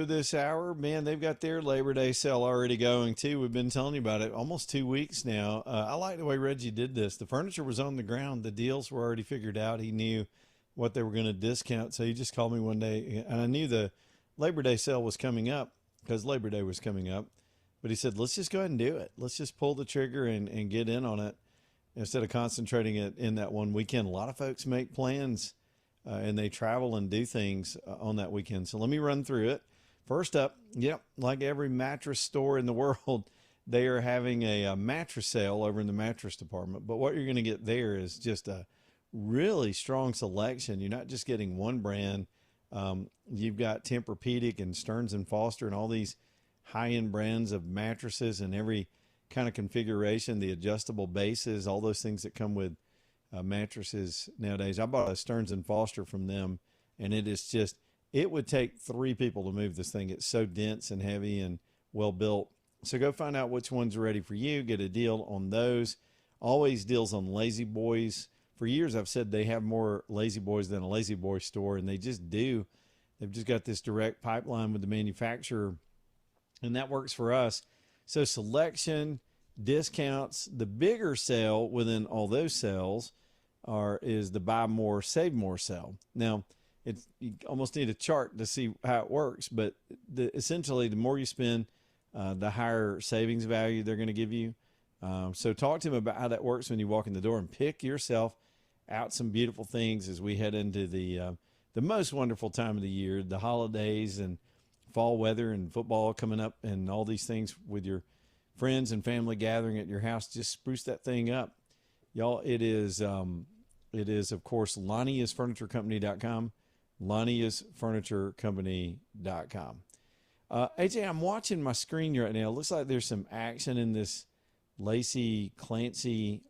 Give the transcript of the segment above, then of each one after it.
this hour, man, they've got their Labor Day sale already going too. We've been telling you about it almost 2 weeks now. I like the way Reggie did this. The furniture was on the ground. The deals were already figured out. He knew what they were going to discount. So he just called me one day, and I knew the Labor Day sale was coming up because Labor Day was coming up. But he said, let's just go ahead and do it. Let's just pull the trigger and get in on it instead of concentrating it in that one weekend. A lot of folks make plans and they travel and do things on that weekend. So let me run through it. First up, yep, like every mattress store in the world, they are having a mattress sale over in the mattress department. But what you're going to get there is just a really strong selection. You're not just getting one brand. You've got Tempur-Pedic and Stearns and Foster and all these high-end brands of mattresses and every kind of configuration, the adjustable bases, all those things that come with mattresses nowadays. I bought a Stearns and Foster from them, and it is just, it would take 3 people to move this thing. It's so dense and heavy and well built. So go find out which ones are ready for you. Get a deal on those. Always deals on Lazy Boys. For years, I've said they have more Lazy Boys than a Lazy Boy store, and they just do. They've just got this direct pipeline with the manufacturer, and that works for us. So selection, discounts, the bigger sale within all those sales is the buy more, save more sale. Now, you almost need a chart to see how it works, but essentially the more you spend, the higher savings value they're going to give you. So talk to them about how that works when you walk in the door and pick yourself out some beautiful things as we head into the most wonderful time of the year, the holidays and fall weather and football coming up and all these things with your friends and family gathering at your house. Just spruce that thing up. Y'all, it is of course, LonnieIsFurnitureCompany.com, LonnieIsFurnitureCompany.com. AJ, I'm watching my screen right now. It looks like there's some action in this Lindsay Clancy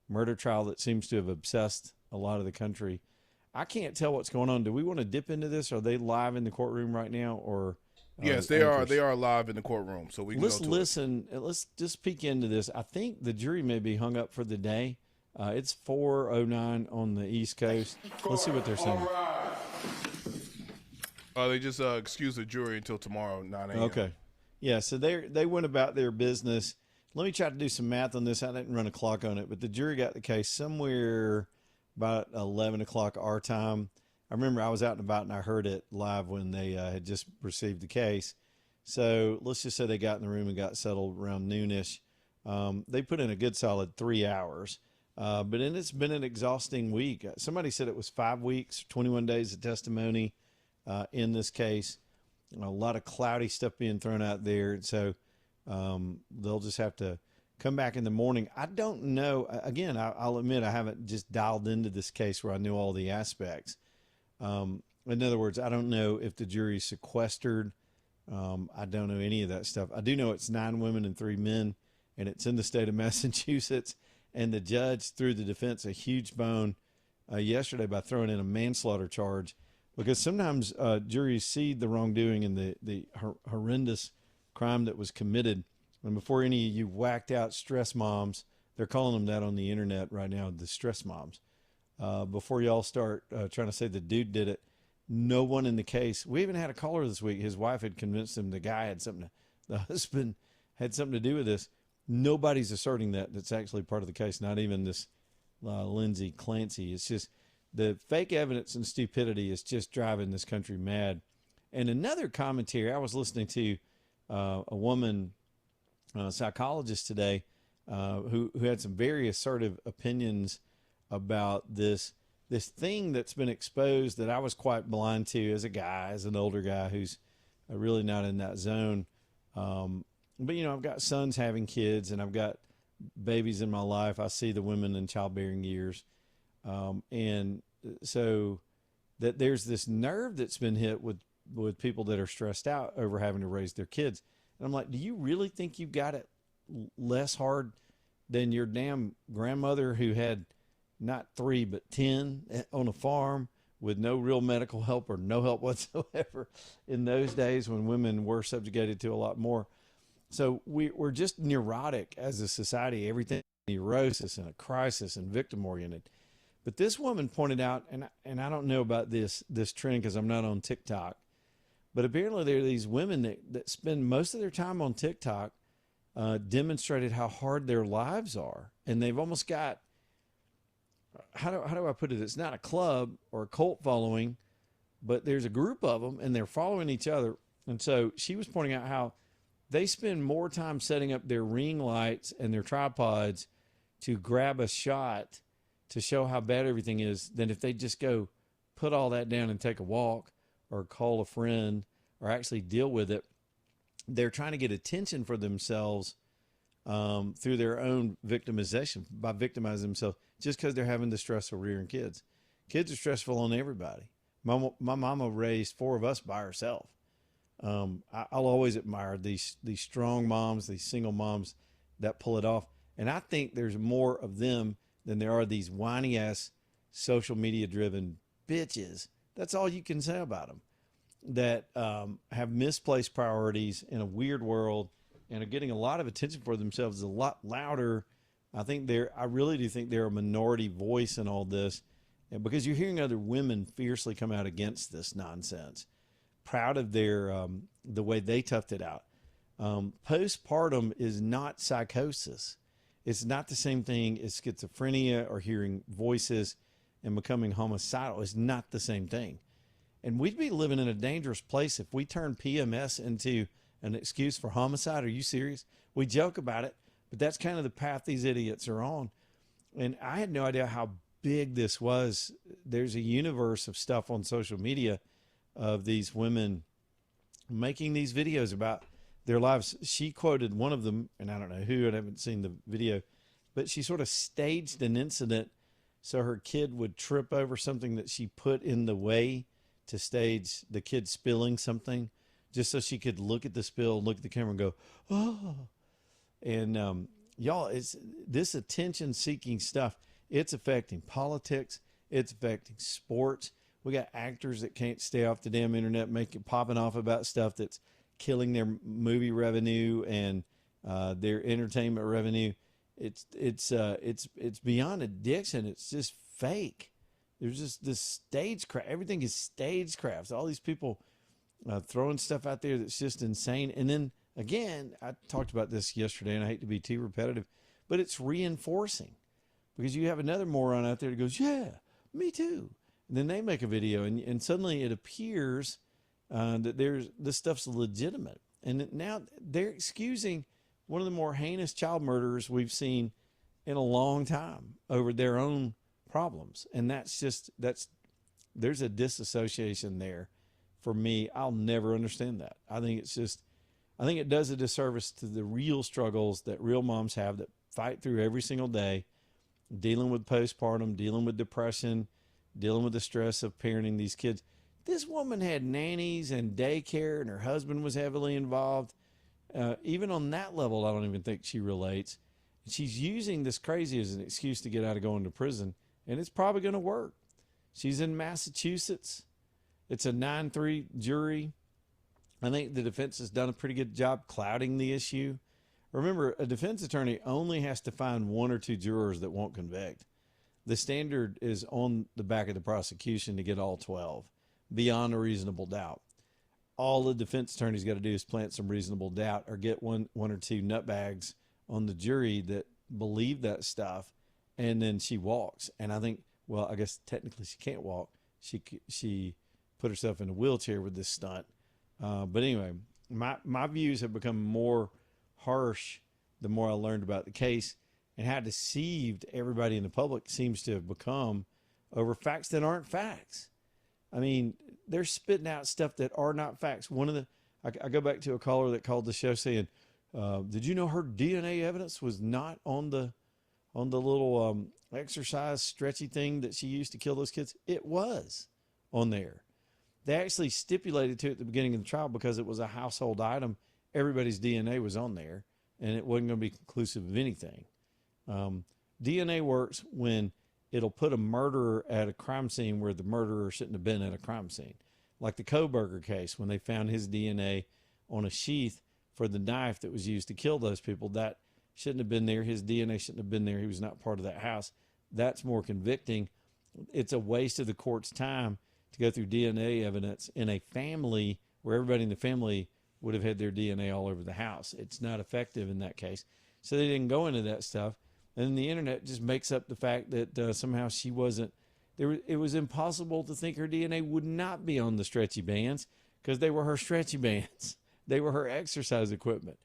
murder trial that seems to have obsessed a lot of the country. I can't tell what's going on. Do we want to dip into this? Are they live in the courtroom right now, or? Yes, they are. They are live in the courtroom, so we can let's go to listen. Let's just peek into this. I think the jury may be hung up for the day. It's 4:09 on the East Coast. Let's see what they're saying. They just excuse the jury until tomorrow 9 a.m. Okay, yeah. So they went about their business. Let me try to do some math on this. I didn't run a clock on it, but the jury got the case somewhere about 11 o'clock our time. I remember I was out and about and I heard it live when they had just received the case. So let's just say they got in the room and got settled around noonish. They put in a good solid 3 hours, but then it's been an exhausting week. Somebody said it was 5 weeks, 21 days of testimony in this case. A lot of cloudy stuff being thrown out there. So they'll just have to come back in the morning. I don't know. Again, I'll admit I haven't just dialed into this case where I knew all the aspects. In other words, I don't know if the jury's sequestered. I don't know any of that stuff. I do know it's 9 women and 3 men, and it's in the state of Massachusetts. And the judge threw the defense a huge bone yesterday by throwing in a manslaughter charge, because sometimes juries see the wrongdoing and the horrendous crime that was committed. And before any of you whacked out stress moms, they're calling them that on the internet right now, the stress moms. Before y'all start trying to say the dude did it, no one in the case. We even had a caller this week. His wife had convinced him the husband had something to do with this. Nobody's asserting that. That's actually part of the case. Not even this Lindsay Clancy. It's just the fake evidence and stupidity is just driving this country mad. And another commentary, I was listening to a woman psychologist today who had some very assertive opinions about this thing that's been exposed that I was quite blind to as a guy, as an older guy who's really not in that zone. But, I've got sons having kids, and I've got babies in my life. I see the women in childbearing years. And so that there's this nerve that's been hit with people that are stressed out over having to raise their kids. And I'm like, do you really think you got it less hard than your damn grandmother who had not 3, but 10 on a farm with no real medical help or no help whatsoever in those days when women were subjugated to a lot more? So we're just neurotic as a society, everything neurosis and a crisis and victim oriented. But this woman pointed out, and I don't know about this trend because I'm not on TikTok, But apparently there are these women that spend most of their time on TikTok demonstrated how hard their lives are. And they've almost got, how do I put it? It's not a club or a cult following, but there's a group of them and they're following each other. And so she was pointing out how they spend more time setting up their ring lights and their tripods to grab a shot to show how bad everything is than if they just go put all that down and take a walk or call a friend or actually deal with it. They're trying to get attention for themselves through their own victimization, by victimizing themselves just because they're having the stress of rearing kids. Kids are stressful on everybody. My mama raised 4 of us by herself. I'll always admire these strong moms, these single moms that pull it off. And I think there's more of them than there are these whiny ass social media driven bitches. That's all you can say about them, that have misplaced priorities in a weird world and are getting a lot of attention for themselves, a lot louder. I really do think they're a minority voice in all this, and because you're hearing other women fiercely come out against this nonsense, proud of their the way they toughed it out. Postpartum is not psychosis. It's not the same thing as schizophrenia or hearing voices and becoming homicidal. It's not the same thing. And we'd be living in a dangerous place if we turned PMS into an excuse for homicide. Are you serious? We joke about it, but that's kind of the path these idiots are on. And I had no idea how big this was. There's a universe of stuff on social media of these women making these videos about their lives. She quoted one of them, and I don't know who, and I haven't seen the video, but she sort of staged an incident so her kid would trip over something that she put in the way to stage the kid spilling something, just so she could look at the spill, look at the camera and go, oh. And y'all, it's this attention-seeking stuff. It's affecting politics. It's affecting sports. We got actors that can't stay off the damn internet, popping off about stuff that's killing their movie revenue and their entertainment revenue. It's beyond addiction. It's just fake. There's just this stagecraft. Everything is stagecraft. All these people throwing stuff out there that's just insane. And then again, I talked about this yesterday, and I hate to be too repetitive, but it's reinforcing, because you have another moron out there that goes, yeah, me too. And then they make a video, and suddenly it appears that this stuff's legitimate. And now they're excusing one of the more heinous child murderers we've seen in a long time over their own problems. And there's a disassociation there for me. I'll never understand that. I think it does a disservice to the real struggles that real moms have that fight through every single day, dealing with postpartum, dealing with depression, dealing with the stress of parenting these kids. This woman had nannies and daycare, and her husband was heavily involved. Even on that level, I don't even think she relates. She's using this crazy as an excuse to get out of going to prison, and it's probably going to work. She's in Massachusetts. It's a 9-3 jury. I think the defense has done a pretty good job clouding the issue. Remember, a defense attorney only has to find 1 or 2 jurors that won't convict. The standard is on the back of the prosecution to get all 12, beyond a reasonable doubt. All the defense attorney's got to do is plant some reasonable doubt or get one or 2 nutbags on the jury that believe that stuff, and then she walks. And I think, well, I guess technically she can't walk. She put herself in a wheelchair with this stunt. But anyway, my views have become more harsh the more I learned about the case, and how deceived everybody in the public seems to have become over facts that aren't facts. I mean, they're spitting out stuff that are not facts. I go back to a caller that called the show saying, did you know her DNA evidence was not on the little exercise stretchy thing that she used to kill those kids? It was on there. They actually stipulated to it at the beginning of the trial because it was a household item. Everybody's DNA was on there, and it wasn't going to be conclusive of anything. DNA works when it'll put a murderer at a crime scene where the murderer shouldn't have been at a crime scene. Like the Koberger case, when they found his DNA on a sheath for the knife that was used to kill those people, that shouldn't have been there. His DNA shouldn't have been there. He was not part of that house. That's more convicting. It's a waste of the court's time to go through DNA evidence in a family where everybody in the family would have had their DNA all over the house. It's not effective in that case. So they didn't go into that stuff. And then the internet just makes up the fact that somehow she wasn't there. It was impossible to think her DNA would not be on the stretchy bands because they were her stretchy bands. They were her exercise equipment.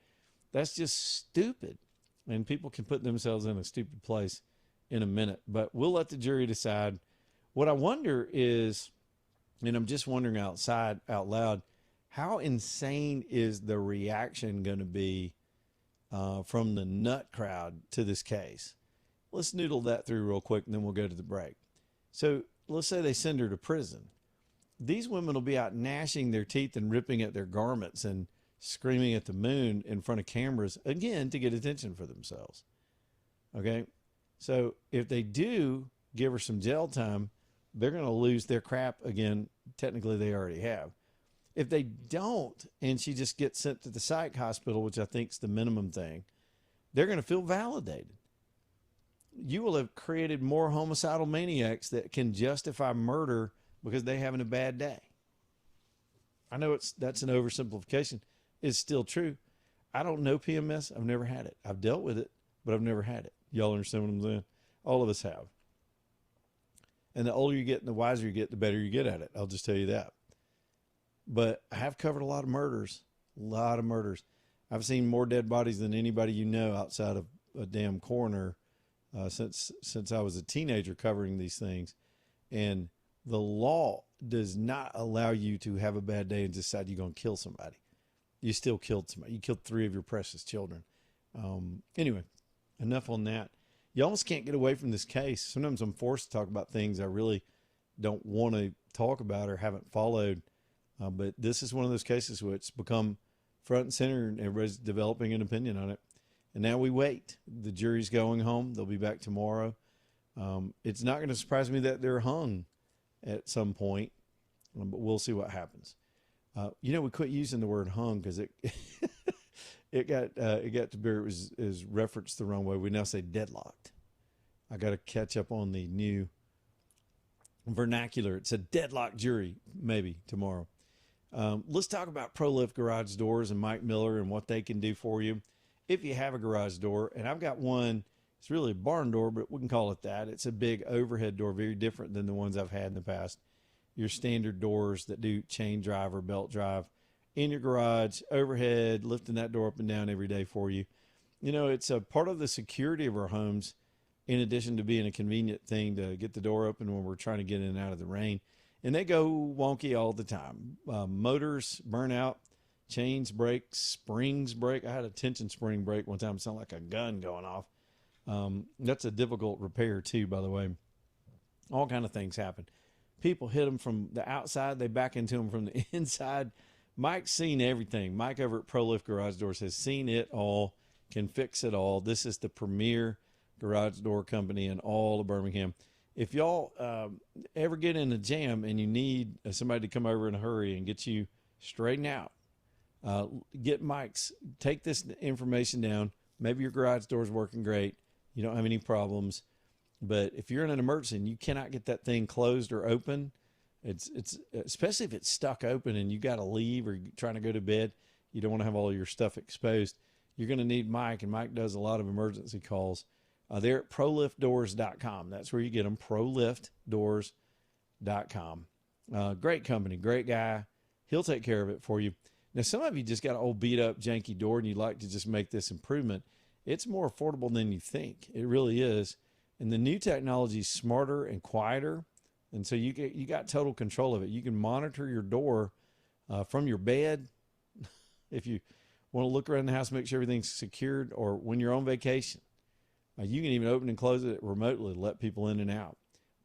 That's just stupid. And people can put themselves in a stupid place in a minute. But we'll let the jury decide. What I wonder is, and I'm just wondering out loud, how insane is the reaction going to be from the nut crowd to this case? Let's noodle that through real quick, and then we'll go to the break. So let's say they send her to prison. These women will be out gnashing their teeth and ripping at their garments and screaming at the moon in front of cameras, again, to get attention for themselves. Okay? So if they do give her some jail time, they're going to lose their crap again. Technically, they already have. If they don't, and she just gets sent to the psych hospital, which I think is the minimum thing, they're going to feel validated. You will have created more homicidal maniacs that can justify murder because they're having a bad day. I know that's an oversimplification. It's still true. I don't know PMS. I've never had it. I've dealt with it, but I've never had it. Y'all understand what I'm saying? All of us have. And the older you get and the wiser you get, the better you get at it. I'll just tell you that. But I have covered a lot of murders. I've seen more dead bodies than anybody you know outside of a damn coroner since I was a teenager covering these things. And the law does not allow you to have a bad day and decide you're going to kill somebody. You still killed somebody. You killed 3 of your precious children. Anyway, enough on that. You almost can't get away from this case. Sometimes I'm forced to talk about things I really don't want to talk about or haven't followed. But this is one of those cases where it's become front and center and everybody's developing an opinion on it. And now we wait. The jury's going home. They'll be back tomorrow. It's not going to surprise me that they're hung at some point, but we'll see what happens. We quit using the word hung because it it got to be it was referenced the wrong way. We now say deadlocked. I got to catch up on the new vernacular. It's a deadlocked jury, maybe tomorrow. Let's talk about ProLift Garage Doors and Mike Miller and what they can do for you. If you have a garage door, and I've got one, it's really a barn door, but we can call it that. It's a big overhead door, very different than the ones I've had in the past. Your standard doors that do chain drive or belt drive in your garage, overhead, lifting that door up and down every day for you. It's a part of the security of our homes, in addition to being a convenient thing to get the door open when we're trying to get in and out of the rain. And they go wonky all the time. Motors burn out, chains break, springs break. I had a tension spring break one time. It sounded like a gun going off. That's a difficult repair too, by the way. All kind of things happen. People hit them from the outside. They back into them from the inside. Mike's seen everything. Mike over at ProLift Garage Doors has seen it all, can fix it all. This is the premier garage door company in all of Birmingham. If y'all ever get in a jam and you need somebody to come over in a hurry and get you straightened out, get Mike's. Take this information down. Maybe your garage door is working great. You don't have any problems. But if you're in an emergency and you cannot get that thing closed or open, it's especially if it's stuck open and you got to leave or you're trying to go to bed, you don't want to have all your stuff exposed. You're going to need Mike, and Mike does a lot of emergency calls. They're at proliftdoors.com. That's where you get them, proliftdoors.com. Great company, great guy. He'll take care of it for you. Now, some of you just got an old beat-up, janky door, and you'd like to just make this improvement. It's more affordable than you think. It really is. And the new technology is smarter and quieter, and so you got total control of it. You can monitor your door from your bed if you want to look around the house, make sure everything's secured, or when you're on vacation. You can even open and close it remotely to let people in and out.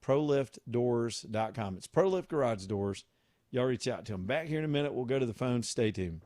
proliftdoors.com. It's ProLift Garage Doors. Y'all reach out to them. Back here in a minute. We'll go to the phone. Stay tuned.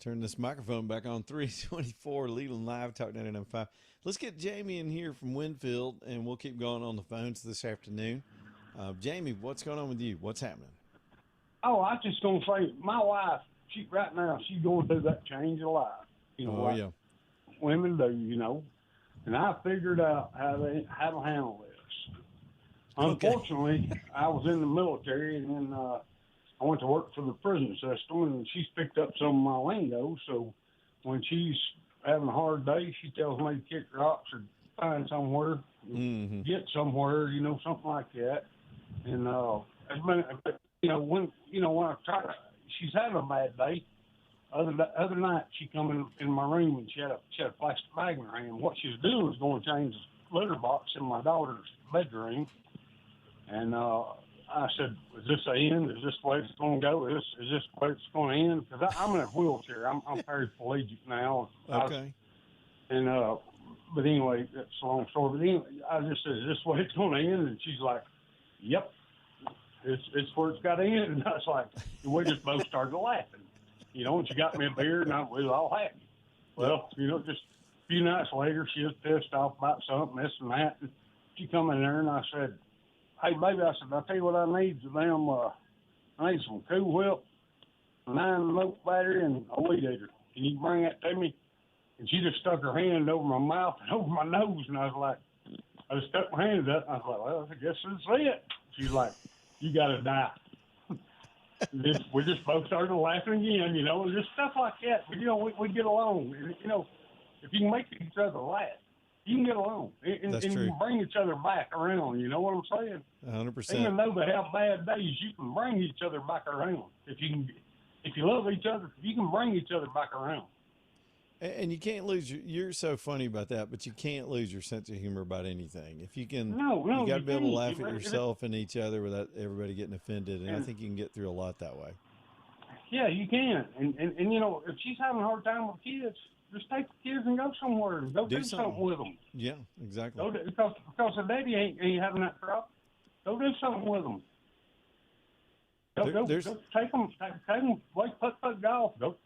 Turn this microphone back on. 324 Leland Live, Talk 99.5. Let's get Jamie in here from Winfield, and we'll keep going on the phones this afternoon. Jamie, what's going on with you? What's happening? Oh, I was just going to say, my wife, right now, she's going through that change of life. Yeah. Women do, And I figured out how to handle this. Unfortunately, I was in the military, and then I went to work for the prison system, and she's picked up some of my lingo. So when she's having a hard day, she tells me to kick rocks or find somewhere, get somewhere, something like that. And it's been, when I try, she's having a bad day. Other night, she come in my room and she had a plastic bag in her hand. What she was doing was going to change the litter box in my daughter's bedroom. And I said, "Is this the end? Is this the way it's going to go? Is this the way it's going to end?" Because I'm in a wheelchair. I'm paraplegic now. Okay. But anyway, that's a long story. But anyway, I just said, "Is this the way it's going to end?" And she's like, "Yep, it's where it's got to end." And I was like, we just both started laughing. And she got me a beer, and we was all happy. Well, just a few nights later, she was pissed off about something, this and that. And she come in there, and I said, "Hey, baby," I said, "I'll tell you what I need. I need some Cool Whip, a 9-volt battery, and a weed eater. Can you bring that to me?" And she just stuck her hand over my mouth and over my nose, and I was like, I just stuck my hand up, and I was like, "Well, I guess that's it." She's like, "You got to die." We just both started laughing again, and just stuff like that. But, we get along. And, if you can make each other laugh, you can get along. And That's true. You bring each other back around, you know what I'm saying? 100%. Even though they have bad days, you can bring each other back around. If you love each other, you can bring each other back around. And you can't lose you're so funny about that, but you can't lose your sense of humor about anything. If you can, you got to be able to laugh at yourself and each other without everybody getting offended. And I think you can get through a lot that way. Yeah, you can. And if she's having a hard time with kids, just take the kids and go somewhere and go do something with them. Yeah, exactly. Because the daddy ain't having that problem. Go do something with them. Go take them, like putt golf. Go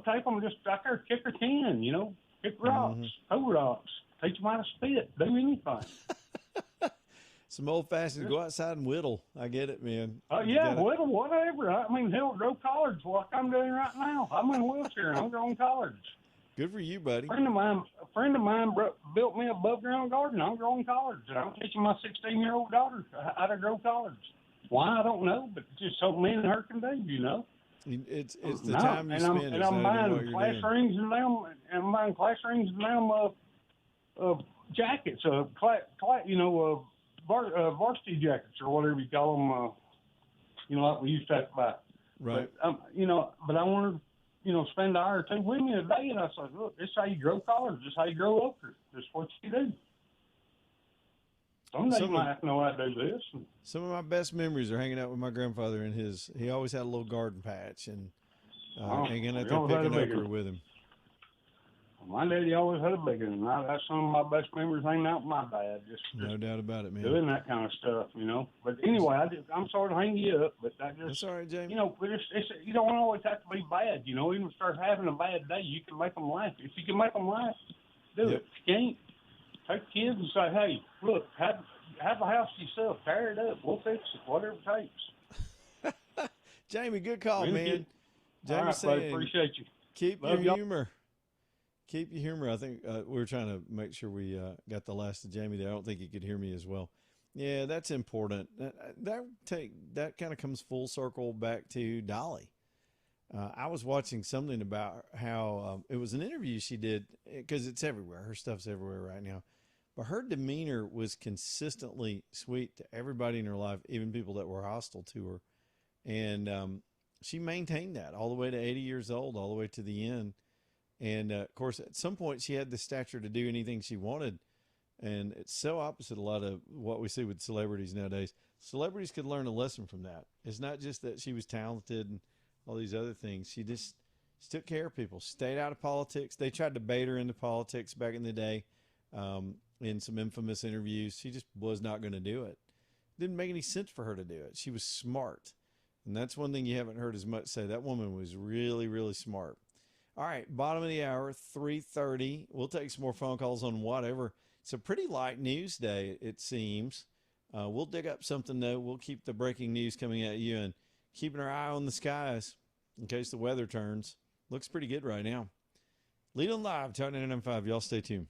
take them, just out there, kick a can, kick rocks, throw rocks, teach them how to spit, do anything. Some old-fashioned, go outside and whittle. I get it, man. Whittle, whatever. I mean, hell, grow collards like I'm doing right now. I'm in a wheelchair and I'm growing collards. Good for you, buddy. A friend of mine built me an above-ground garden. I'm growing collards. And I'm teaching my 16-year-old daughter how to grow collards. Why, I don't know, but it's just something me and her can do, It's the time you spend. And I'm buying class rings and them, jackets, varsity jackets or whatever you call them, like we used to have to buy. Right. But, but I wanted to, spend an hour or two with me a day, and I said, "Look, this is how you grow collards. This is how you grow okra. This is what you do." Someday you might have to know how to do this. Some of my best memories are hanging out with my grandfather and he always had a little garden patch and hanging out there picking okra with him. My daddy always had a big one. That's some of my best memories hanging out with my dad. No doubt about it, man. Doing that kind of stuff, But anyway, I'm sorry to hang you up, but that's all right, Jamie. You don't always have to be bad, Even start having a bad day, you can make them laugh. If you can make them laugh, do it. If you can't, take kids and say, "Hey, look, have a house yourself. Tear it up. We'll fix it. Whatever it takes." Jamie, good call, man. Jamie, all right, saying, buddy, appreciate you. Keep your humor. Keep your humor. I think we were trying to make sure we got the last of Jamie there. I don't think he could hear me as well. Yeah, that's important. That kind of comes full circle back to Dolly. I was watching something about how it was an interview she did, because it's everywhere. Her stuff's everywhere right now. But her demeanor was consistently sweet to everybody in her life, even people that were hostile to her. And she maintained that all the way to 80 years old, all the way to the end. And, of course, at some point she had the stature to do anything she wanted. And it's so opposite a lot of what we see with celebrities nowadays. Celebrities could learn a lesson from that. It's not just that she was talented and all these other things. She took care of people, stayed out of politics. They tried to bait her into politics back in the day in some infamous interviews. She just was not going to do it. Didn't make any sense for her to do it. She was smart. And that's one thing you haven't heard as much say. That woman was really, really smart. All right, bottom of the hour, 3:30. We'll take some more phone calls on whatever. It's a pretty light news day, it seems. We'll dig up something, though. We'll keep the breaking news coming at you and keeping our eye on the skies in case the weather turns. Looks pretty good right now. Lead on live, Talk 99.5. Y'all stay tuned.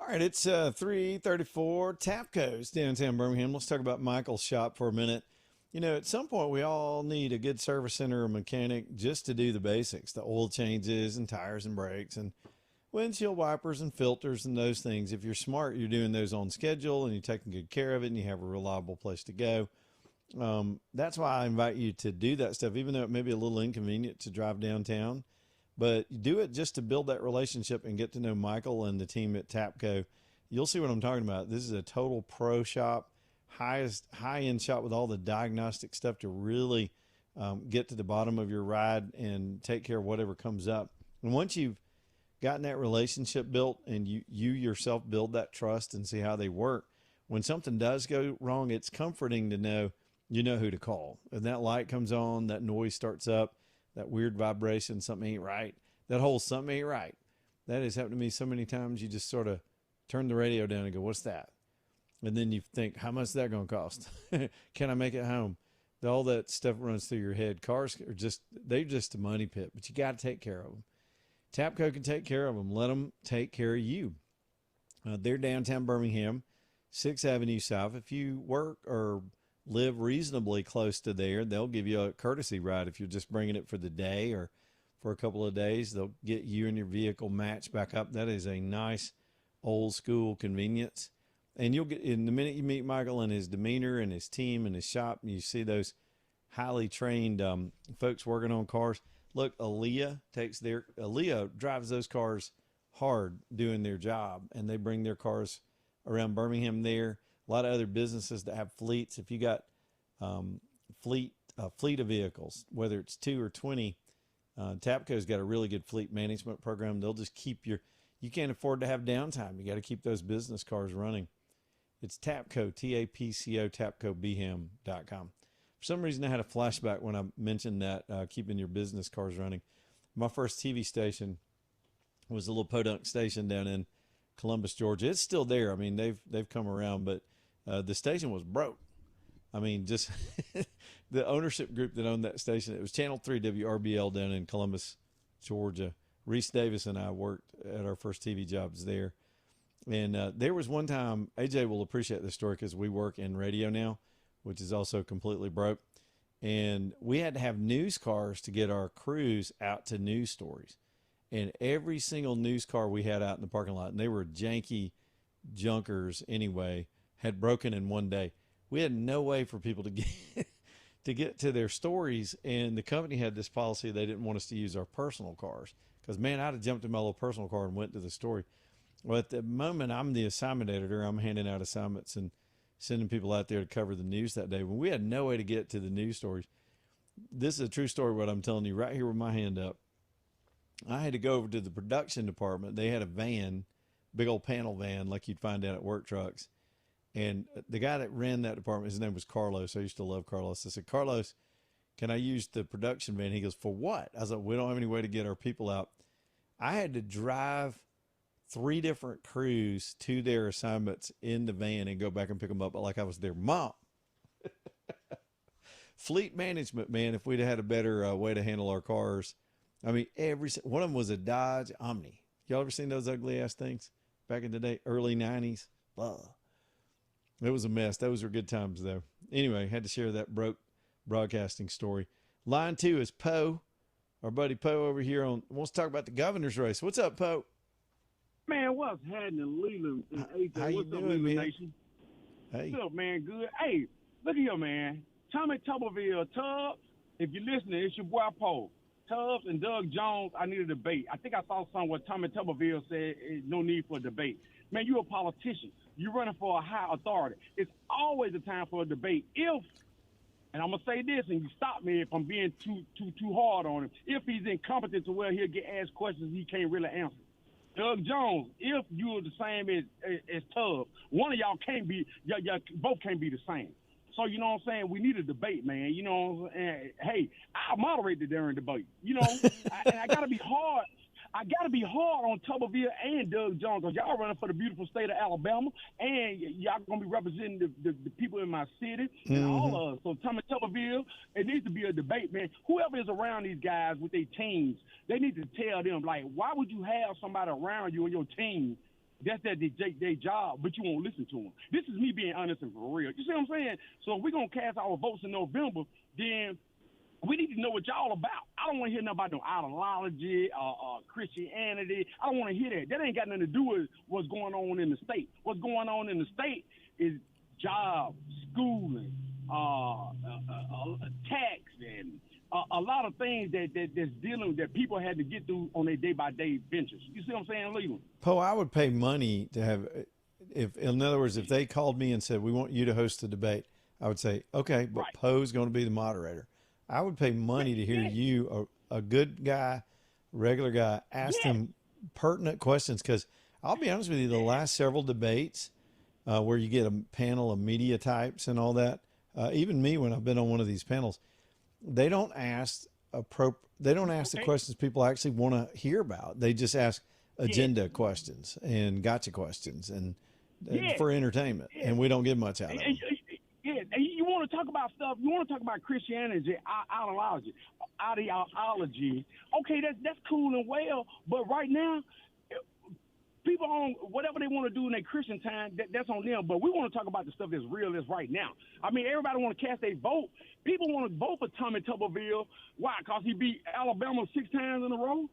All right, it's 3:34. Tapco's downtown Birmingham. Let's talk about Michael's shop for a minute. You know, at some point, we all need a good service center or mechanic just to do the basics, the oil changes and tires and brakes and windshield wipers and filters and those things. If you're smart, you're doing those on schedule and you're taking good care of it and you have a reliable place to go. That's why I invite you to do that stuff, even though it may be a little inconvenient to drive downtown. But you do it just to build that relationship and get to know Michael and the team at Tapco. You'll see what I'm talking about. This is a total pro shop, high-end shop with all the diagnostic stuff to really get to the bottom of your ride and take care of whatever comes up. And once you've gotten that relationship built and you yourself build that trust and see how they work, when something does go wrong, it's comforting to know you know who to call. And that light comes on, that noise starts up, that weird vibration, something ain't right. That whole something ain't right. That has happened to me so many times. You just sort of turn the radio down and go, what's that? And then you think, how much is that going to cost? Can I make it home? All that stuff runs through your head. Cars are they're just a money pit, but you got to take care of them. Tapco can take care of them. Let them take care of you. They're downtown Birmingham, 6th Avenue South. If you work or live reasonably close to there, they'll give you a courtesy ride. If you're just bringing it for the day or for a couple of days, they'll get you and your vehicle matched back up. That is a nice old school convenience. And you'll get, in the minute you meet Michael and his demeanor and his team and his shop, and you see those highly trained folks working on cars. Look, Aaliyah drives those cars hard doing their job, and they bring their cars around Birmingham there. A lot of other businesses that have fleets. If you got fleet of vehicles, whether it's 2 or 20, Tapco's got a really good fleet management program. They'll just keep you can't afford to have downtime. You got to keep those business cars running. It's Tapco, T-A-P-C-O, tapcobham.com. For some reason, I had a flashback when I mentioned that, keeping your business cars running. My first TV station was a little podunk station down in Columbus, Georgia. It's still there. I mean, they've come around, but the station was broke. I mean, just the ownership group that owned that station, it was Channel 3 WRBL down in Columbus, Georgia. Reese Davis and I worked at our first TV jobs there. And there was one time, AJ will appreciate this story because we work in radio now, which is also completely broke. And we had to have news cars to get our crews out to news stories. And every single news car we had out in the parking lot, and they were janky junkers anyway, had broken in one day. We had no way for people to get to their stories, and the company had this policy they didn't want us to use our personal cars. Because, man, I'd have jumped in my little personal car and went to the story. Well, at the moment, I'm the assignment editor. I'm handing out assignments and sending people out there to cover the news that day. When we had no way to get to the news stories, this is a true story, what I'm telling you right here with my hand up. I had to go over to the production department. They had a van, big old panel van like you'd find out at work trucks. And the guy that ran that department, his name was Carlos. I used to love Carlos. I said, Carlos, can I use the production van? He goes, for what? I was like, we don't have any way to get our people out. I had to drive 3 different crews to their assignments in the van and go back and pick them up like I was their mom. Fleet management, man, if we'd had a better way to handle our cars. I mean, one of them was a Dodge Omni. Y'all ever seen those ugly ass things back in the day, early 90s? Ugh. It was a mess. Those were good times, though. Anyway, had to share that broke broadcasting story. Line 2 is Poe. Our buddy Poe over here wants to talk about the governor's race. What's up, Poe? Man, what's happening, Leland and AJ? How you What's up, doing, Leland man? Nation? Hey. What's up, man? Good. Hey, look here, man. Tommy Tuberville, Tubbs, if you're listening, it's your boy Poe. Tubbs and Doug Jones, I need a debate. I think I saw something where Tommy Tuberville said no need for a debate. Man, you're a politician. You're running for a high authority. It's always a time for a debate. And I'm going to say this, and you stop me if I'm being too hard on him, if he's incompetent to where he'll get asked questions he can't really answer. Doug Jones, if you're the same as Tubbs, one of y'all can't be, y'all both can't be the same. So, you know what I'm saying? We need a debate, man. You know what I'm saying? Hey, I'll moderate the during debate. You know, I got to be hard. I got to be hard on Tuberville and Doug Jones because y'all running for the beautiful state of Alabama, and y'all going to be representing the people in my city and all of us. So Tommy Tuberville, it needs to be a debate, man. Whoever is around these guys with their teams, they need to tell them, like, why would you have somebody around you and your team That's their job, but you won't listen to them. This is me being honest and for real. You see what I'm saying? So if we're going to cast our votes in November, then we need to know what y'all about. I don't want to hear nothing about no ideology or Christianity. I don't want to hear that. That ain't got nothing to do with what's going on in the state. What's going on in the state is jobs, schooling, tax, and a lot of things that's dealing that people had to get through on their day-by-day ventures. You see what I'm saying, Leland? Poe, I would pay money to have, if in other words, if they called me and said, we want you to host the debate, I would say, okay, but Right. Poe's going to be the moderator. I would pay money to hear you, a good guy, regular guy, ask them pertinent questions. Because I'll be honest with you, the last several debates where you get a panel of media types and all that, even me when I've been on one of these panels, they don't ask the questions people actually want to hear about. They just ask agenda questions and gotcha questions and for entertainment, and we don't get much out of them. Yeah, and you want to talk about stuff. You want to talk about Christianity, ideology. Okay, that's cool and well, but right now, people on whatever they want to do in their Christian time, that's on them. But we want to talk about the stuff that's real, that's right now. I mean, everybody want to cast their vote. People want to vote for Tommy Tuberville. Why? Because he beat Alabama 6 times in a row.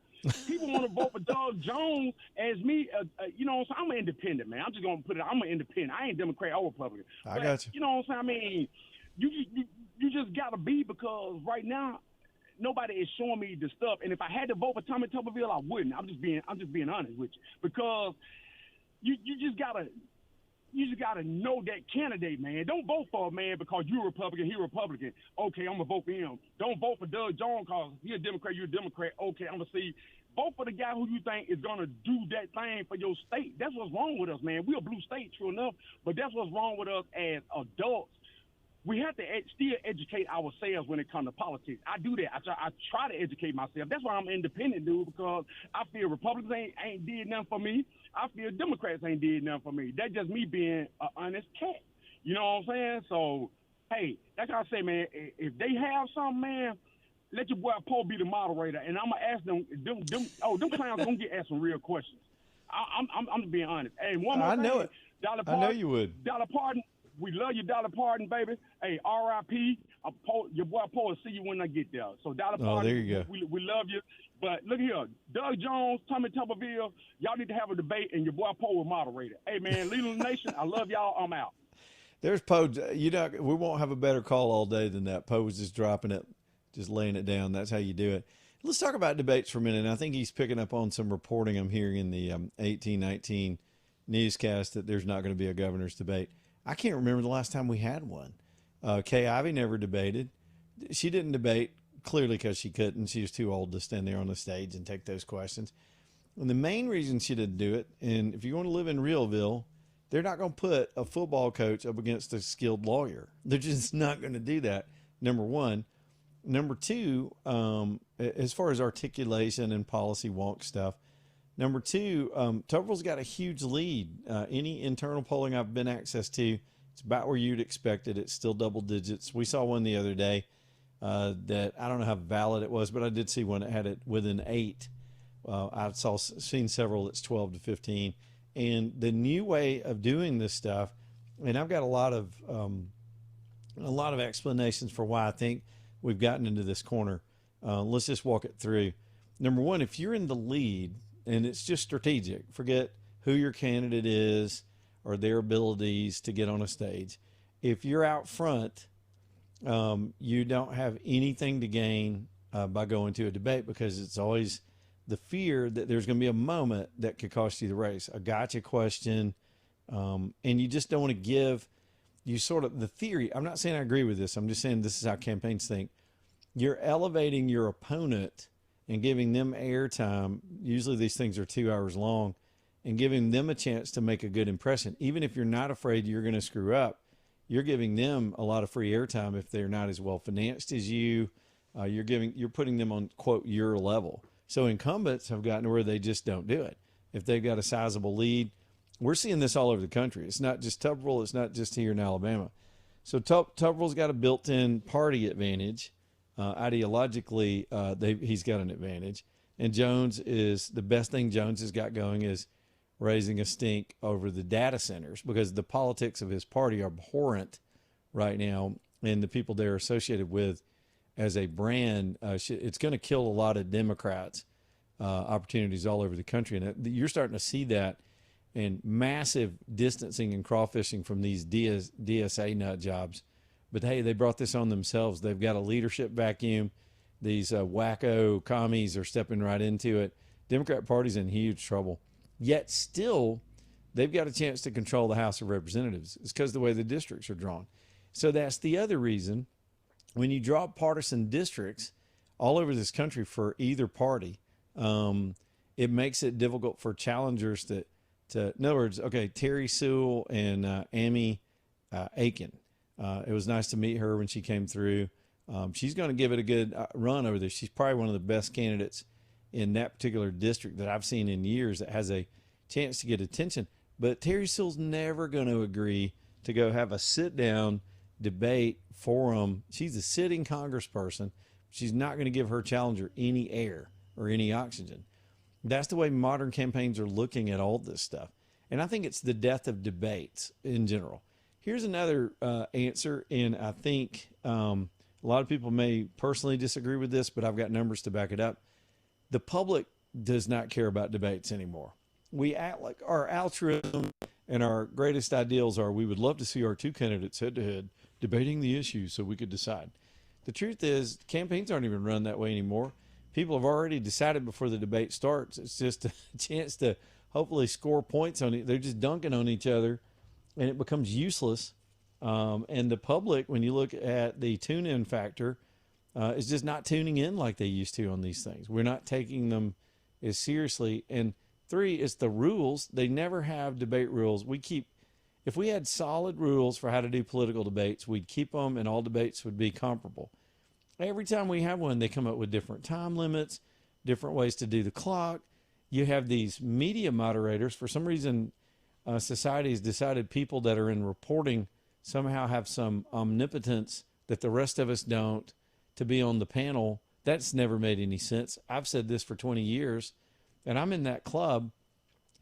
People want to vote for Doug Jones as me. So I'm an independent, man. I'm just going to put it. I'm an independent. I ain't Democrat or Republican. I got you. You know what I'm saying? I mean, you just got to be, because right now, nobody is showing me the stuff. And if I had to vote for Tommy Tuberville, I wouldn't. I'm just being honest with you, because you just gotta know that candidate, man. Don't vote for a man because you're Republican, he Republican. Okay, I'm gonna vote for him. Don't vote for Doug Jones because he's a Democrat, you're a Democrat. Okay, I'm gonna see. Vote for the guy who you think is gonna do that thing for your state. That's what's wrong with us, man. We're a blue state, true enough, but that's what's wrong with us as adults. We have to still educate ourselves when it comes to politics. I do that. I try to educate myself. That's why I'm an independent dude, because I feel Republicans ain't did nothing for me. I feel Democrats ain't did nothing for me. That's just me being an honest cat. You know what I'm saying? So, hey, that's how I say, man, if they have something, man, let your boy Poe be the moderator, and I'm going to ask them them clowns going to get asked some real questions. I'm just being honest. Hey, one more thing. I know it. Dollar I know you would. Dollar Pardon. We love you, Dollar Pardon, baby. Hey, R.I.P. Your boy Poe will see you when I get there. So, Dollar Pardon, there you go. We love you. But look here, Doug Jones, Tommy Tuberville, y'all need to have a debate, and your boy Poe will moderate it. Hey, man, Leland Nation, I love y'all. I'm out. There's Poe. We won't have a better call all day than that. Poe was just dropping it, just laying it down. That's how you do it. Let's talk about debates for a minute. I think he's picking up on some reporting I'm hearing in the 1819 newscast that there's not going to be a governor's debate. I can't remember the last time we had one. Kay Ivey never debated. She didn't debate, clearly because she couldn't. She was too old to stand there on the stage and take those questions. And the main reason she didn't do it, and if you want to live in Realville, they're not going to put a football coach up against a skilled lawyer. They're just not going to do that, number one. Number two, as far as articulation and policy wonk stuff, number two, Tuberville's got a huge lead. Any internal polling I've been access to, it's about where you'd expect it. It's still double digits. We saw one the other day that I don't know how valid it was, but I did see one that had it within 8. I've seen several that's 12 to 15. And the new way of doing this stuff, and I've got a lot of explanations for why I think we've gotten into this corner. Let's just walk it through. Number one, if you're in the lead, and it's just strategic. Forget who your candidate is or their abilities to get on a stage. If you're out front, you don't have anything to gain by going to a debate, because it's always the fear that there's going to be a moment that could cost you the race, a gotcha question, and you just don't want to give you sort of the theory. I'm not saying I agree with this. I'm just saying this is how campaigns think. You're elevating your opponent and giving them airtime. Usually these things are 2 hours long, and giving them a chance to make a good impression. Even if you're not afraid you're going to screw up, you're giving them a lot of free airtime if they're not as well financed as you. You're putting them on, quote, your level. So incumbents have gotten to where they just don't do it. If they've got a sizable lead, we're seeing this all over the country. It's not just Tuberville. It's not just here in Alabama. So Tuberville's got a built-in party advantage. Ideologically, he's got an advantage. And Jones is the best thing Jones has got going is raising a stink over the data centers because the politics of his party are abhorrent right now, and the people they're associated with as a brand, it's going to kill a lot of Democrats' opportunities all over the country. And you're starting to see that in massive distancing and crawfishing from these DSA nut jobs. But hey, they brought this on themselves. They've got a leadership vacuum. These wacko commies are stepping right into it. Democrat Party's in huge trouble. Yet still, they've got a chance to control the House of Representatives. It's because of the way the districts are drawn. So that's the other reason. When you draw partisan districts all over this country for either party, it makes it difficult for challengers to in other words, okay, Terry Sewell and Amy Aiken. It was nice to meet her when she came through. She's going to give it a good run over there. She's probably one of the best candidates in that particular district that I've seen in years that has a chance to get attention. But Terry Sewell's never going to agree to go have a sit-down debate forum. She's a sitting congressperson. She's not going to give her challenger any air or any oxygen. That's the way modern campaigns are looking at all this stuff. And I think it's the death of debates in general. Here's another answer, and I think a lot of people may personally disagree with this, but I've got numbers to back it up. The public does not care about debates anymore. We act like our altruism and our greatest ideals are we would love to see our two candidates head-to-head debating the issues so we could decide. The truth is, campaigns aren't even run that way anymore. People have already decided before the debate starts. It's just a chance to hopefully score points on it. They're just dunking on each other, and it becomes useless. And the public, when you look at the tune-in factor, is just not tuning in like they used to on these things. We're not taking them as seriously. And 3, it's the rules. They never have debate rules. If we had solid rules for how to do political debates, we'd keep them and all debates would be comparable. Every time we have one, they come up with different time limits, different ways to do the clock. You have these media moderators. For some reason, society has decided people that are in reporting somehow have some omnipotence that the rest of us don't to be on the panel. That's never made any sense. I've said this for 20 years, and I'm in that club.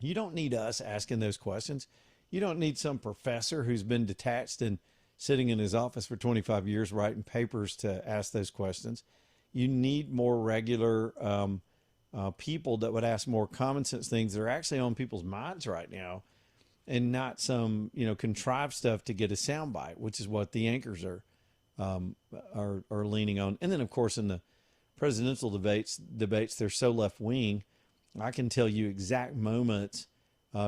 You don't need us asking those questions. You don't need some professor who's been detached and sitting in his office for 25 years writing papers to ask those questions. You need more regular people that would ask more common sense things that are actually on people's minds right now, and not some contrived stuff to get a soundbite, which is what the anchors are leaning on. And then, of course, in the presidential debates, they're so left wing. I can tell you exact moments.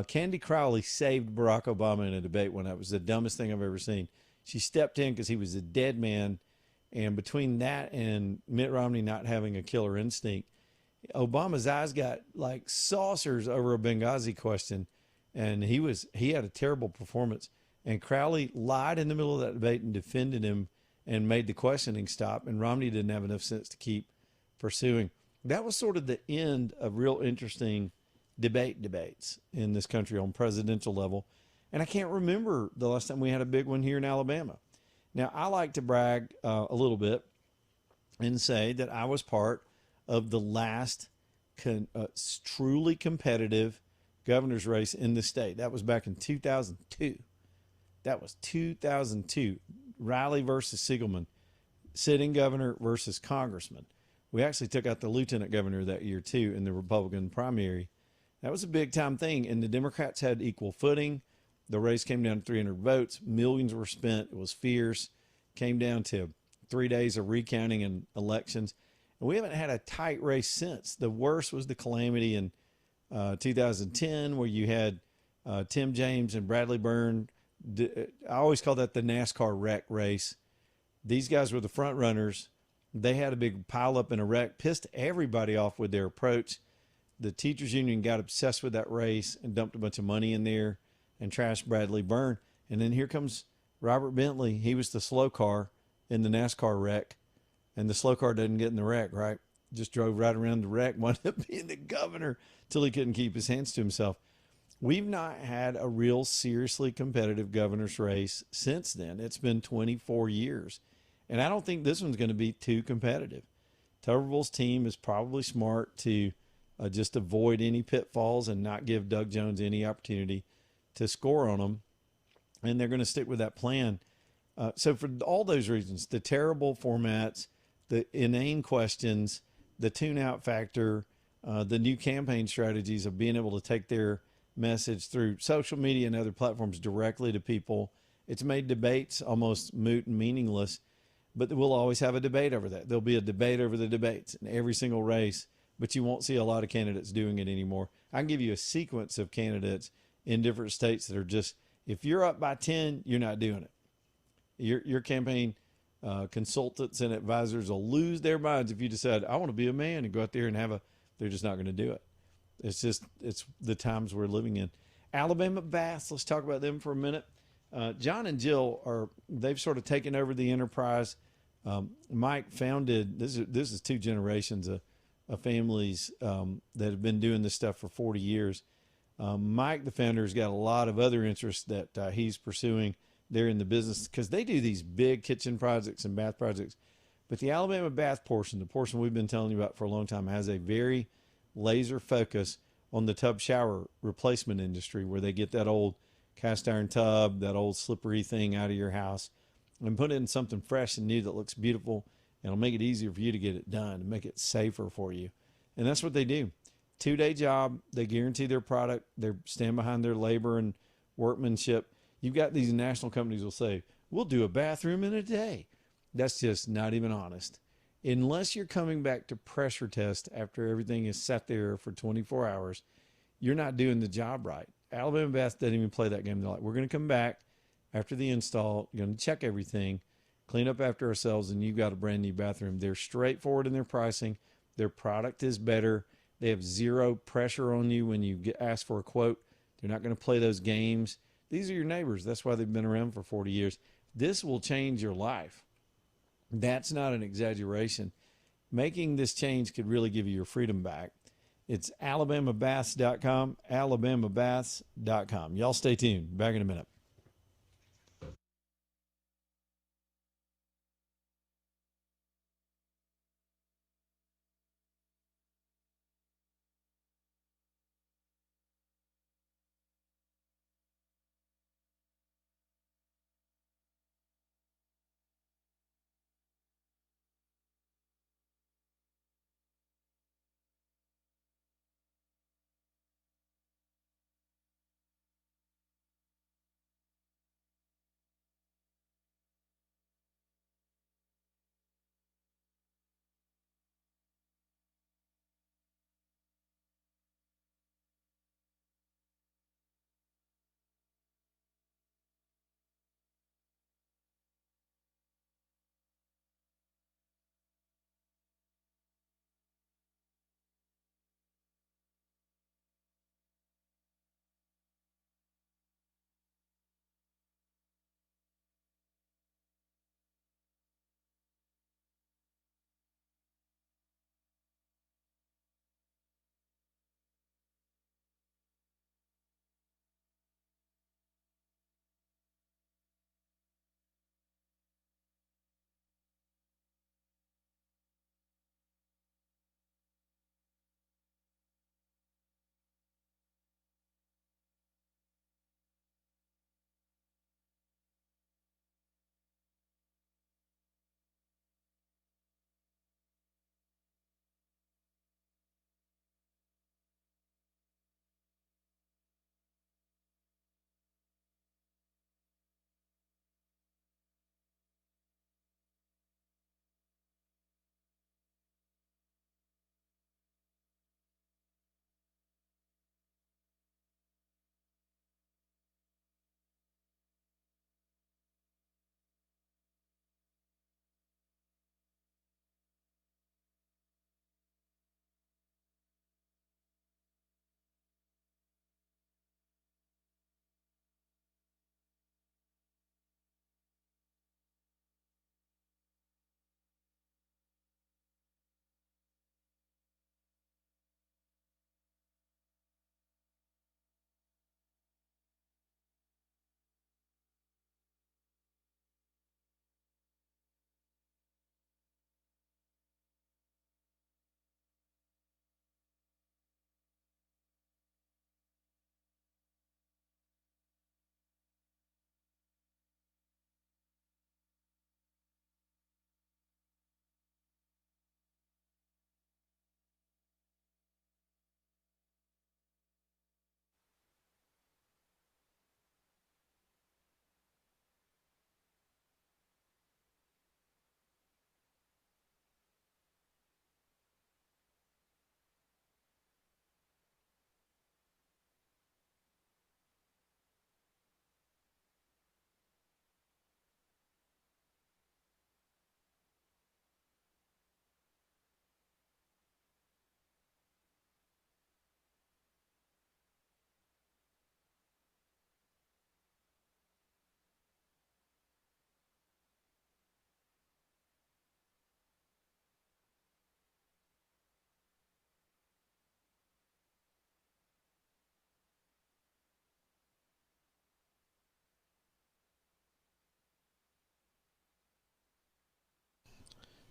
Candy Crowley saved Barack Obama in a debate when it was the dumbest thing I've ever seen. She stepped in because he was a dead man. And between that and Mitt Romney not having a killer instinct, Obama's eyes got like saucers over a Benghazi question. And he had a terrible performance. And Crowley lied in the middle of that debate and defended him and made the questioning stop. And Romney didn't have enough sense to keep pursuing. That was sort of the end of real interesting debates in this country on presidential level. And I can't remember the last time we had a big one here in Alabama. Now, I like to brag a little bit and say that I was part of the last truly competitive governor's race in the state. That was back in 2002. That was 2002. Riley versus Siegelman, sitting governor versus congressman. We actually took out the lieutenant governor that year, too, in the Republican primary. That was a big-time thing, and the Democrats had equal footing. The race came down to 300 votes. Millions were spent. It was fierce. Came down to 3 days of recounting and elections. And we haven't had a tight race since. The worst was the calamity in 2010 where you had Tim James and Bradley Byrne. I always call that the NASCAR wreck race. These guys were the front runners. They had a big pileup in a wreck, pissed everybody off with their approach. The teachers union got obsessed with that race and dumped a bunch of money in there and trashed Bradley Byrne. And then here comes Robert Bentley. He was the slow car in the NASCAR wreck. And the slow car doesn't get in the wreck, right? Just drove right around the wreck, wound up being the governor till he couldn't keep his hands to himself. We've not had a real seriously competitive governor's race since then. It's been 24 years. And I don't think this one's going to be too competitive. Tuberville's team is probably smart to just avoid any pitfalls and not give Doug Jones any opportunity to score on them. And they're going to stick with that plan. So for all those reasons, the terrible formats, the inane questions, the tune-out factor, the new campaign strategies of being able to take their message through social media and other platforms directly to people, it's made debates almost moot and meaningless. But we'll always have a debate over that. There'll be a debate over the debates in every single race, but you won't see a lot of candidates doing it anymore. I can give you a sequence of candidates in different states that are just, if you're up by 10, you're not doing it. Your campaign consultants and advisors will lose their minds if you decide, I want to be a man and go out there and they're just not going to do it. It's the times we're living in. Alabama Baths, let's talk about them for a minute. John and Jill they've sort of taken over the enterprise. Mike founded, this is two generations of families that have been doing this stuff for 40 years. Mike, the founder, has got a lot of other interests that he's pursuing. They're in the business because they do these big kitchen projects and bath projects. But the Alabama Bath portion, the portion we've been telling you about for a long time, has a very laser focus on the tub shower replacement industry, where they get that old cast iron tub, that old slippery thing out of your house, and put in something fresh and new that looks beautiful, and it'll make it easier for you to get it done and make it safer for you. And that's what they do. 2-day job. They guarantee their product. They stand behind their labor and workmanship. You've got these national companies will say, we'll do a bathroom in a day. That's just not even honest. Unless you're coming back to pressure test after everything is sat there for 24 hours, you're not doing the job right. Alabama Bath doesn't even play that game. They're like, we're going to come back after the install, going to check everything, clean up after ourselves, and you've got a brand new bathroom. They're straightforward in their pricing. Their product is better. They have zero pressure on you when you ask for a quote. They're not going to play those games. These are your neighbors. That's why they've been around for 40 years. This will change your life. That's not an exaggeration. Making this change could really give you your freedom back. It's alabamabaths.com, alabamabaths.com. Y'all stay tuned. Back in a minute.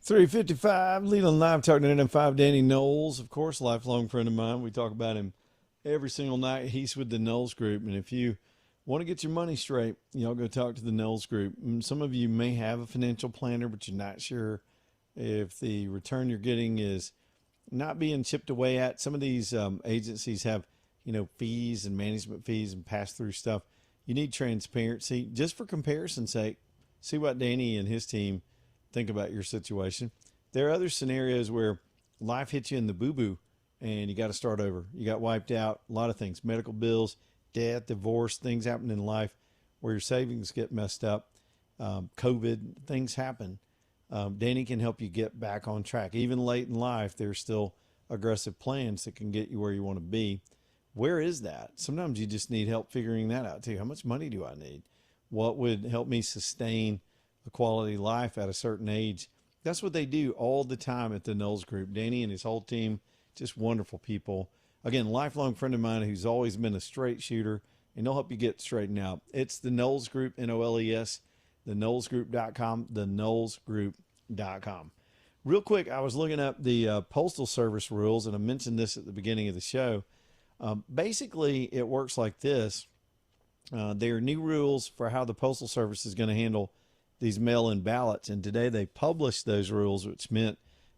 355, Leland Live, talking to NM5. Danny Knowles, of course, lifelong friend of mine. We talk about him every single night. He's with the Knowles Group. And if you want to get your money straight, y'all go talk to the Knowles Group. Some of you may have a financial planner, but you're not sure if the return you're getting is not being chipped away at. Some of these agencies have, fees and management fees and pass-through stuff. You need transparency. Just for comparison's sake, see what Danny and his team think about your situation. There are other scenarios where life hits you in the boo-boo and you got to start over. You got wiped out, a lot of things, medical bills, death, divorce, things happen in life where your savings get messed up, COVID, things happen. Danny can help you get back on track. Even late in life, there's still aggressive plans that can get you where you want to be. Where is that? Sometimes you just need help figuring that out too. How much money do I need? What would help me sustain a quality life at a certain age? That's what they do all the time at the Knowles Group. Danny and his whole team, just wonderful people. Again, lifelong friend of mine who's always been a straight shooter, and they'll help you get straightened out. It's the Knowles Group, Knowles, theknowlesgroup.com, theknowlesgroup.com. Real quick, I was looking up the Postal Service rules, and I mentioned this at the beginning of the show. Basically, it works like this. There are new rules for how the Postal Service is going to handle these mail-in ballots, and today they published those rules, which meant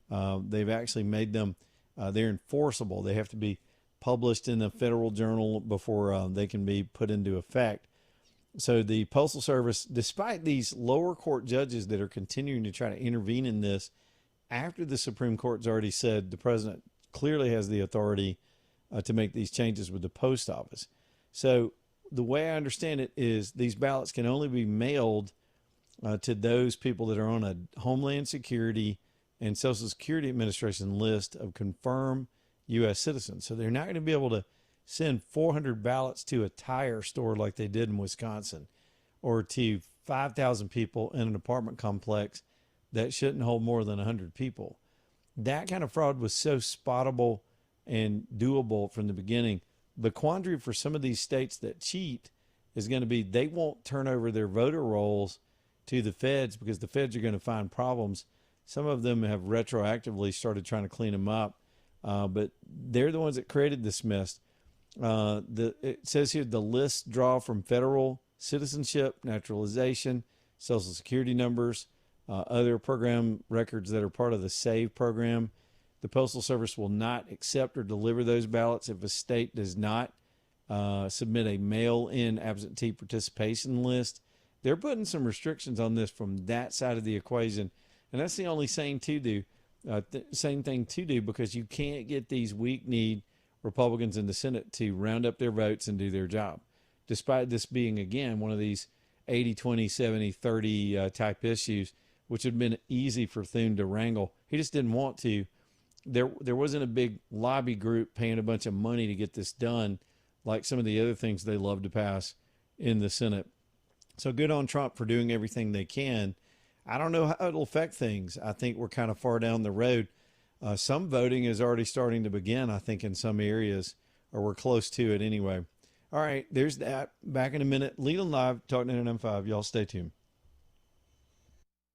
they've actually made them, they're enforceable. They have to be published in the Federal Journal before they can be put into effect. So the Postal Service, despite these lower court judges that are continuing to try to intervene in this, after the Supreme Court's already said the president clearly has the authority to make these changes with the post office. So the way I understand it is these ballots can only be mailed to those people that are on a Homeland Security and Social Security Administration list of confirmed U.S. citizens. So they're not going to be able to send 400 ballots to a tire store like they did in Wisconsin, or to 5,000 people in an apartment complex that shouldn't hold more than 100 people. That kind of fraud was so spottable and doable from the beginning. The quandary for some of these states that cheat is going to be they won't turn over their voter rolls to the feds because the feds are going to find problems. Some of them have retroactively started trying to clean them up, but they're the ones that created this mess. It says here the lists draw from federal citizenship, naturalization, Social Security numbers, other program records that are part of the SAVE program. The Postal Service will not accept or deliver those ballots if a state does not submit a mail-in absentee participation list. They're putting some restrictions on this from that side of the equation, and that's the only sane thing to do, because you can't get these weak-kneed Republicans in the Senate to round up their votes and do their job, despite this being, again, one of these 80-20, 70-30 type issues, which would have been easy for Thune to wrangle. He just didn't want to. There wasn't a big lobby group paying a bunch of money to get this done, like some of the other things they love to pass in the Senate. So good on Trump for doing everything they can. I don't know how it'll affect things. I think we're kind of far down the road. Some voting is already starting to begin, I think, in some areas, or we're close to it anyway. All right, there's that. Back in a minute. Leland Live, talking to NM5. Y'all stay tuned.